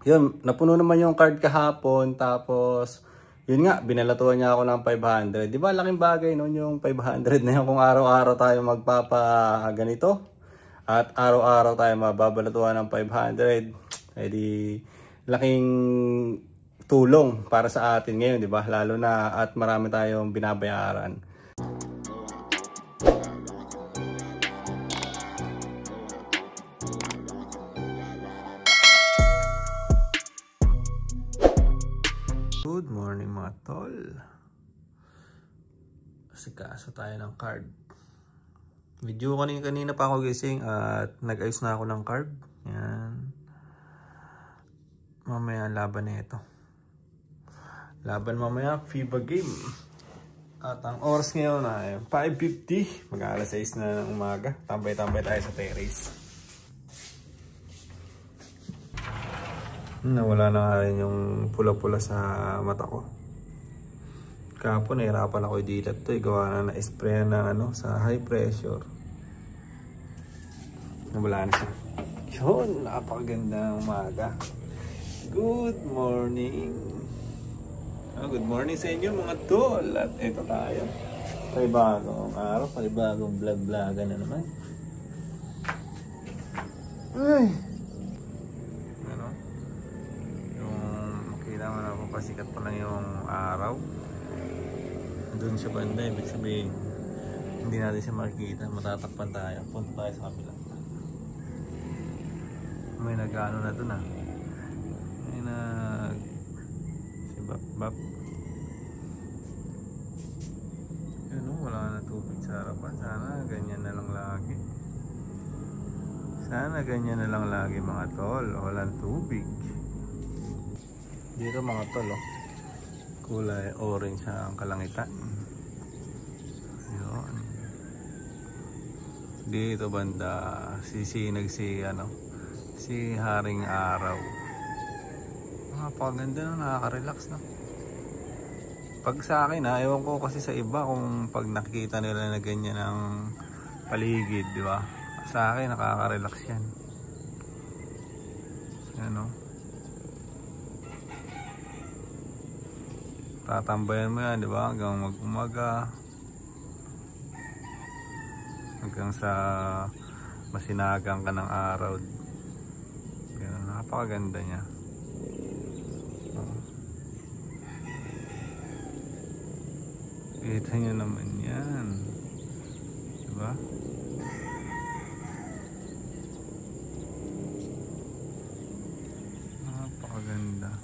Yun, napuno naman yung card kahapon. Tapos, yun nga, binalatuan niya ako ng 500. Di ba, laking bagay nun yung 500 na yun kung araw-araw tayo magpapa ganito. At araw-araw tayo mababalatuan ng 500. Eh di, laking tulong para sa atin ngayon, di ba? Lalo na at marami tayong binabayaran. Good morning mga tol. Asikaso tayo ng card. Video kanina pa ako gising at nag-ayos na ako ng card. Yan. Mamaya laban na ito. Laban mamaya, FIBA game. At ang oras ngayon ay 5:50. Mag-aalas 6 na ng umaga. Tambay-tambay tayo sa terrace. Nawala na nga rin yung pula-pula sa mata ko. Kahapon nahirapan ako i-dilat to. Gawa na na-spray na sa high pressure. Nawala na siya. Yun, napakaganda ng umaga. Good morning. Good morning sa inyo mga tol. At ito tayo. Panibagong araw, panibagong vlog-vlogan na naman. Ay! Pasikat pa lang yung araw doon sa banda, ibig sabihin hindi natin siya makikita, matatakpan tayo, punta tayo sa kabila. May nag-ano na doon may nag si Bap yun wala na tubig sa harapan. Sana ganyan na lang lagi, sana ganyan na lang lagi mga tol, walang tubig dito mga tol. Kulay orange ang kalangitan. Yun. Dito banda sisinag si Haring Araw. Napakaganda na, nakaka-relax na. Pag sa akin ewan ko kasi sa iba kung pag nakikita nila na ganyan ang paligid, di ba? Sa akin nakaka-relax yan. Tatambayan mo yan, di ba? Hanggang mag-umaga. Hanggang sa masinagang ka ng araw. Ganun, napakaganda niya. Kita nyo naman yan. Di ba? Napakaganda.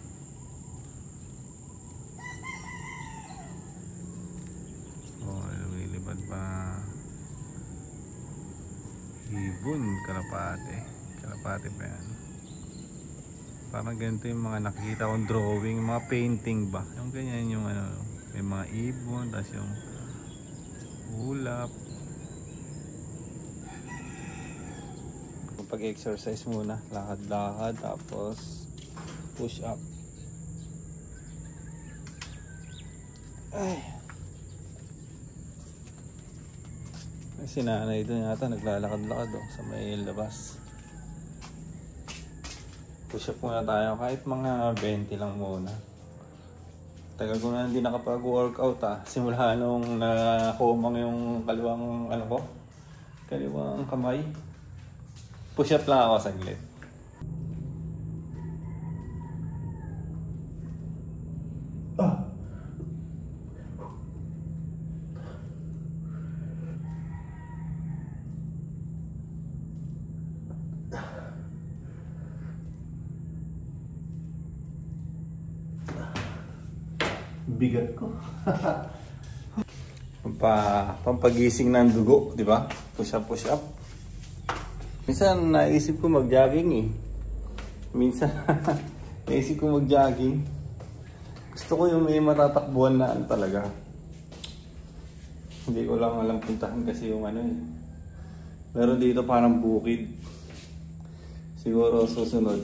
Lumilipad pa ibon, kalapate pa yan. Parang ganito yung mga nakikita kong drawing, mga painting ba, yung ganyan yung may mga ibon, tapos yung ulap. Pag-exercise muna, lakad-lakad, tapos push up. Ay, si nanay doon yata naglalakad-lakad sa may labas. Push up muna tayo kahit mga 20 lang muna. Tagal ko na hindi nakapag-workout simula nung nakumang yung kaliwang kaliwang kamay. Push up lang ako saglit. Bigat ko. Pampagising ng dugo, di ba? Push up. Minsan naisip ko mag-jogging Minsan naisip ko mag-jogging. Gusto ko yung may matatakbuhan na talaga. Hindi ko lang alam puntahan kasi yung Pero dito parang bukid. Siguro susunod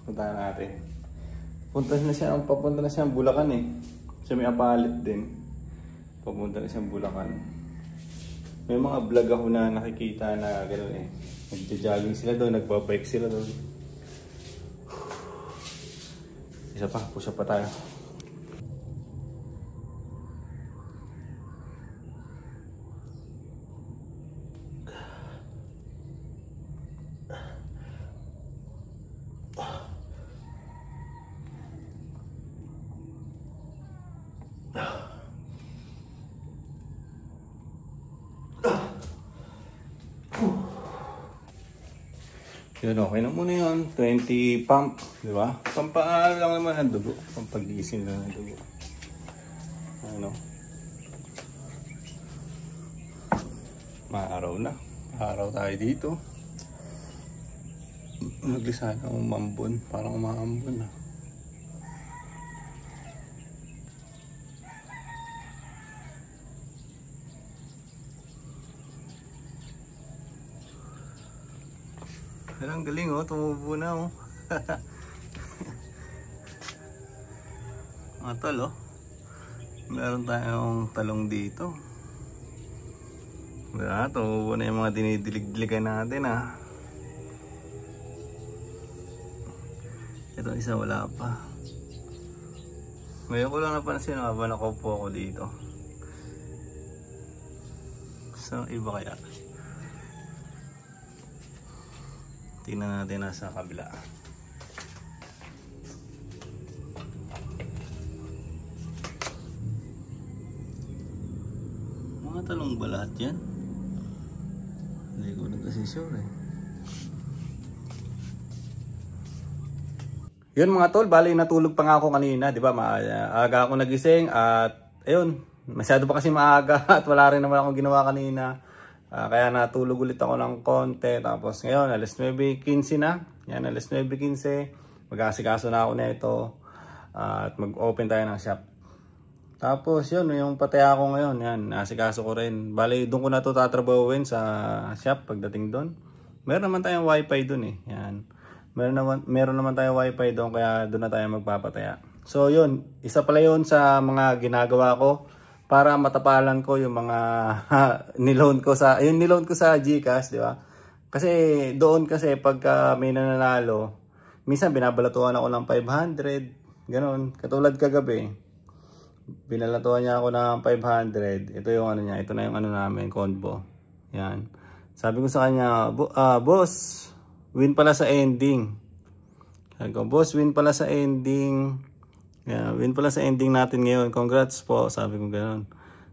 puntahan natin. Papunta na siya ng Bulacan Sa may Apalit din. Papunta na siyang Bulacan. May mga vlog ako na nakikita na gano'n Nagja-jogging sila doon, nagbabike sila doon. Isa pa, push up pa tayo. Yun, okay na muna yun. 20 pump, di ba? Pampaano lang naman ang dugo. Pampagising lang ang dugo. Ano? Maaraw na. Maaraw tayo dito. Naglisa na umambon. Parang umaambon na. Ang galing oh, tumubo na oh. Mga tol oh. Meron tayong talong dito. Diba? Tumubo na yung mga dinidilig-diligan natin ah. Ito isa wala pa. Ngayon ko lang napansin habang nakaupo ako dito. So iba kaya? Tingnan natin nasa kabila. Mga talong ba lahat yan? Hindi ko na kasi sure eh. Yun mga tol, bali natulog pa nga ako kanina, di ba? Maaga ako nagising at ayun, masyado pa kasi maaga at wala rin naman akong ginawa kanina. Kaya natulog ulit ako ng konti. Tapos ngayon, alas 9:15 na. Yan, alas 9:15. Mag-aasikaso na ako nito. At mag-open tayo ng shop. Tapos yun, yung pataya ko ngayon. Yan, naasikaso ko rin. Bali, doon ko na ito tatrabahuin sa shop pagdating doon. Meron naman tayong wifi doon eh. Yan. Meron naman tayong wifi doon. Kaya doon na tayo magpapataya. So yun, isa pala yun sa mga ginagawa ko. Para matapalan ko yung mga niloan ko sa GCash, di ba? Kasi doon kasi pagka may nananalo, minsan binabalatuhan ako ng 500, ganoon. Katulad kagabi, binalatuhan niya ako ng 500. Ito yung ano niya, ito na yung ano namin, combo. Yan. Sabi ko sa kanya, boss, win pala sa ending. Sabi ko, boss, win pala sa ending. Yeah, win pala sa ending natin ngayon. Congrats po, sabi ko gano'n.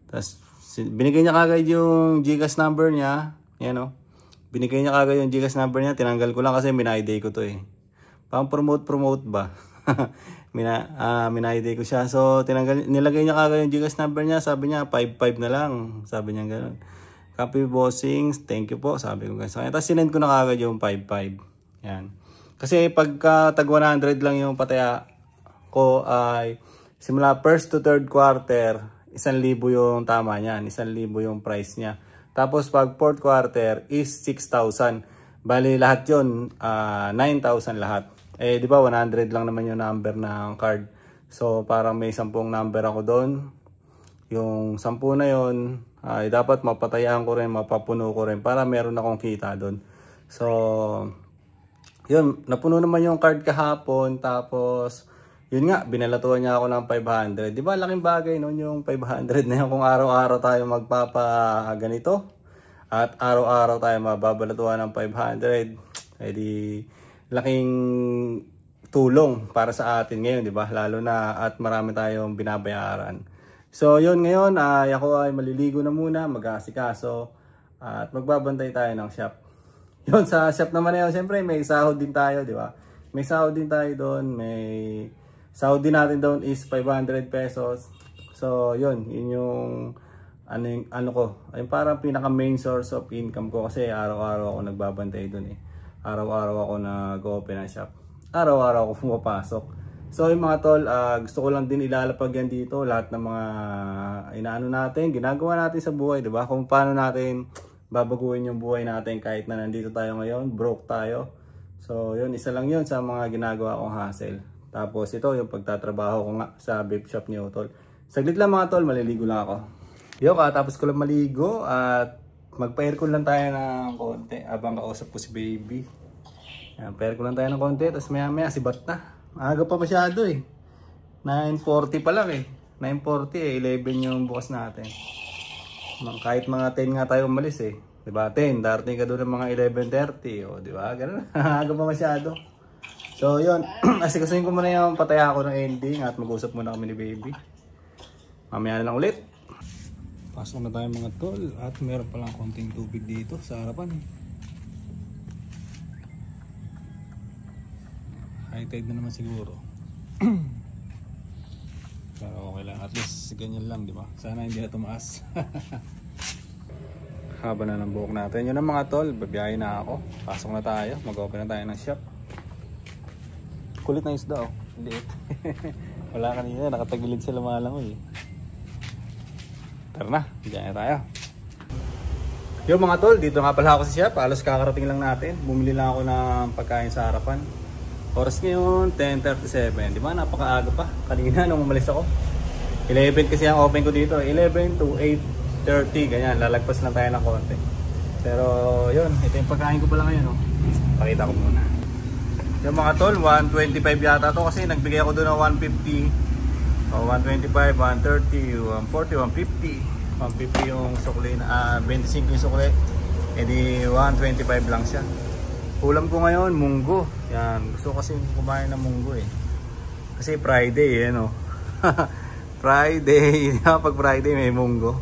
Tapos binigay niya kagad yung GCash number niya. Yan o. Binigay niya kagad yung GCash number niya. Tinanggal ko lang kasi minayday ko to eh. Pang promote ba? Minayday ko siya. So nilagay niya kagad yung GCash number niya. Sabi niya 55 na lang. Sabi niya gano'n. Copy bossings. Thank you po. Sabi ko guys. Tapos sinend ko na kagad yung 55. Yan. Kasi pagka tag 100 lang yung pataya ko ay simula first to third quarter 1,000 yung tama niyan, 1,000 yung price niya. Tapos pag fourth quarter is 6,000. Bali lahat yun 9,000 lahat. Eh di ba 100 lang naman yung number ng card. So parang may 10 number ako doon. Yung 10 na yun ay dapat mapatayaan ko rin, mapapuno ko rin para meron akong kita doon. So yun, napuno naman yung card kahapon. Tapos yun nga, binalatuhan niya ako ng 500. Di ba laking bagay nun yung 500 na yun kung araw-araw tayo magpapa-ganito. At araw-araw tayo mababalatuhan ng 500. Eh di, laking tulong para sa atin ngayon, di ba? Lalo na at marami tayong binabayaran. So yun ngayon, ako ay maliligo na muna, mag-aasikaso. At magbabantay tayo ng shop. Yun, sa shop naman na yun, siyempre may sahod din tayo, di ba? May sahod din tayo doon, sahod din natin doon is 500 pesos. So, yun yung ano ko, ay parang pinaka main source of income ko kasi araw-araw ako nagbabantay doon eh. Araw-araw ako nag-open ng shop. Araw-araw ako pumapasok. So, yung mga tol, gusto ko lang din ilalapag yan dito lahat ng mga inaano natin, ginagawa natin sa buhay, 'di ba? Kung paano natin babaguhin yung buhay natin kahit na nandito tayo ngayon, broke tayo. So, yun, isa lang yun sa mga ginagawa kong hustle. Tapos ito yung pagtatrabaho ko nga sa vape shop ni Utol. Saglit lang mga tol, maliligo lang ako. Yo, tapos ko lang maligo at magpa-aircon lang tayo ng konti habang kausap ko si baby. Pa-aircon lang tayo ng konti, tapos maya maya sibat na. Maaga pa masyado eh. 9:40 pa lang eh. 9:40 eh, 11 yung bukas natin. Kahit mga 10 nga tayo umalis eh. Diba 10, darating ka doon ng mga 11:30 o diba, ganun. Aga pa masyado. So yun, asikasuhin ko muna yung pataya ako ng ending at mag-usap muna kami ni baby. Mamaya na lang ulit. Pasok na tayo mga tol at meron palang konting tubig dito sa harapan. High tide na naman siguro. Pero okay lang, at least ganyan lang, di ba? Sana hindi na tumaas. Haba na ng buhok natin. Yun ang mga tol, babiyahin na ako. Pasok na tayo, mag-open na tayo ng shop. Kulit na isda oh, liit. Wala kanina, nakatagilid sa lumalangoy. Tara na, diyan na tayo. Yo mga tol, dito nga pala ako sa shop. Halos kakarating lang natin. Bumili lang ako ng pagkain sa harapan. Oras ngayon, 10:37. Di ba? Napakaaga pa. Kanina nung umalis ako. 11 kasi ang open ko dito. 11 to 8:30. Ganyan, lalagpas lang tayo ng konti. Pero yun, ito yung pagkain ko pala ngayon. Oh. Pakita ko muna. Yung mga tol, 125 yata to kasi nagbigay ako doon ng 150. O 125, 130, 140, 150 yung sukli, 25 yung sukli, edi 125 lang siya. Ulam ko ngayon, munggo. Yan, gusto ko kasi kumain ng munggo eh. Kasi Friday eh, no? Friday, pag Friday may munggo.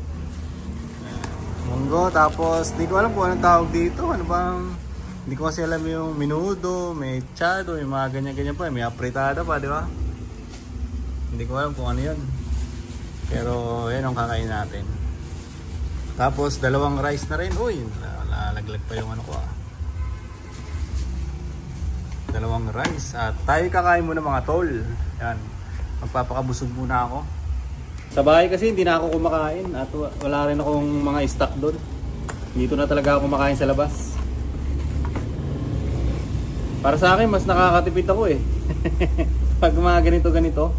Munggo, tapos di ko alam kung anong tawag dito. Ano bang, hindi ko kasi alam yung menudo, may chado, may mga ganyan-ganyan pa. May apritada pa, di ba? Hindi ko alam kung ano yun. Pero yan ang kakain natin. Tapos dalawang rice na rin. Uy, lalaglag pa yung ano ko ah. Dalawang rice. At tayo kakain muna mga tol. Yan. Magpapakabusog muna ako. Sa bahay kasi hindi na ako kumakain. At wala rin akong mga stock doon. Dito na talaga ako kumakain sa labas. Para sa akin mas nakakatipid ako eh. Pag mga ganito-ganito.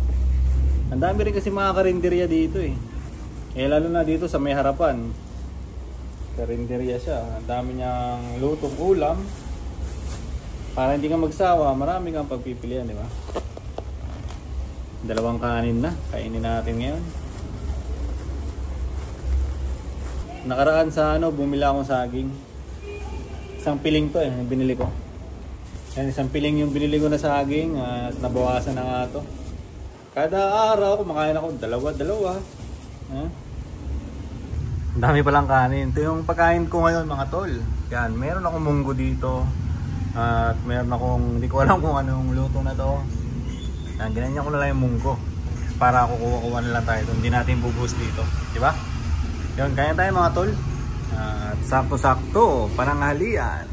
Ang dami rin kasi mga karinderya dito eh. Eh lalo na dito sa may harapan. Karinderya siya. Ang dami niyang lutong ulam. Para hindi ka magsawa, marami kang pagpipilian, di ba? Dalawang kanin na. Kainin natin ngayon. Nakaraan sa ano, bumili akong saging. Isang piling to eh, yung binili ko. Yan, isang piling yung binili ko na saging at nabawasan na nga to. Kada araw kumakain ako dalawa. Ang dami palang kanin. Ito yung pagkain ko ngayon mga tol. Yan, meron akong munggo dito. At meron akong, hindi ko alam kung anong luto na to. Yan, ganyan ko na lang yung munggo. Para kukuha na lang tayo. Hindi natin bubuhos dito. Diba? Yun, kaya tayo mga tol. At sakto-sakto, pananghalian.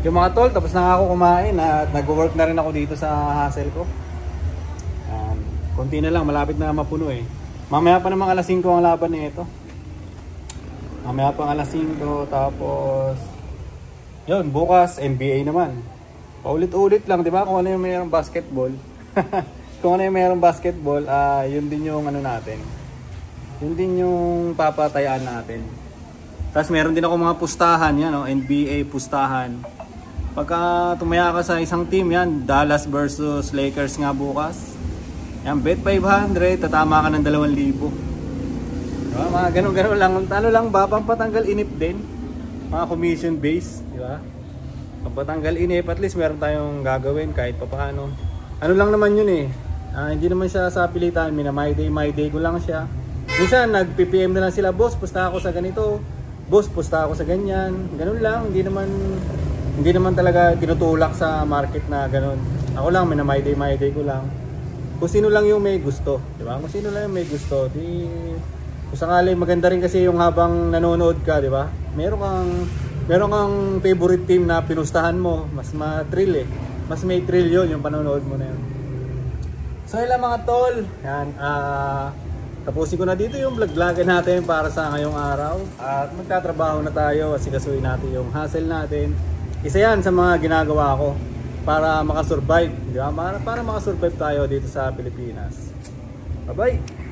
Yung mga tol, tapos na ako kumain. At nag-work na rin ako dito sa hustle ko. Konti na lang, malapit na mapuno eh. Mamaya pa namang alas 5 ang laban nito. Mamaya pa alas 5, tapos yun, bukas NBA naman. Paulit-ulit lang, di ba? Kung ano yung mayroong basketball. Kung ano yung mayroong basketball, yun din yung ano natin. Yun din yung papatayaan natin. Tapos meron din ako mga pustahan, yan, NBA pustahan. Pagka tumaya ka sa isang team, yan, Dallas versus Lakers nga bukas. Yan, bet 500, tatama ka ng 2,000. Diba? Mga ganun-ganun lang. Ano lang ba? Pampatanggal inip din. Mga commission base. Diba? Pampatanggal inip, at least meron tayong gagawin kahit pa paano. Ano lang naman yun eh. Hindi naman siya sa pilitan. My day ko lang siya. Minsan, nag-PPM na lang sila. Boss, pusta ako sa ganito. Boss, pusta ako sa ganyan. Ganun lang. Hindi naman talaga tinutulak sa market na ganun. Ako lang, my day ko lang. Kung sino lang yung may gusto, di ba? Kung sino lang yung may gusto, di kung sakali maganda rin kasi yung habang nanonood ka, di ba? Meron kang favorite team na pinustahan mo, mas ma-thrill eh. Mas may thrill yun yung panonood mo na yun. So yun lang mga tol. Yan, tapusin ko na dito yung vlog-vlogan natin para sa ngayong araw. At magtatrabaho na tayo, asikasuhin natin yung hustle natin. Isa yan sa mga ginagawa ko para makasurvive, di ba? Para makasurvive tayo dito sa Pilipinas. Bye-bye!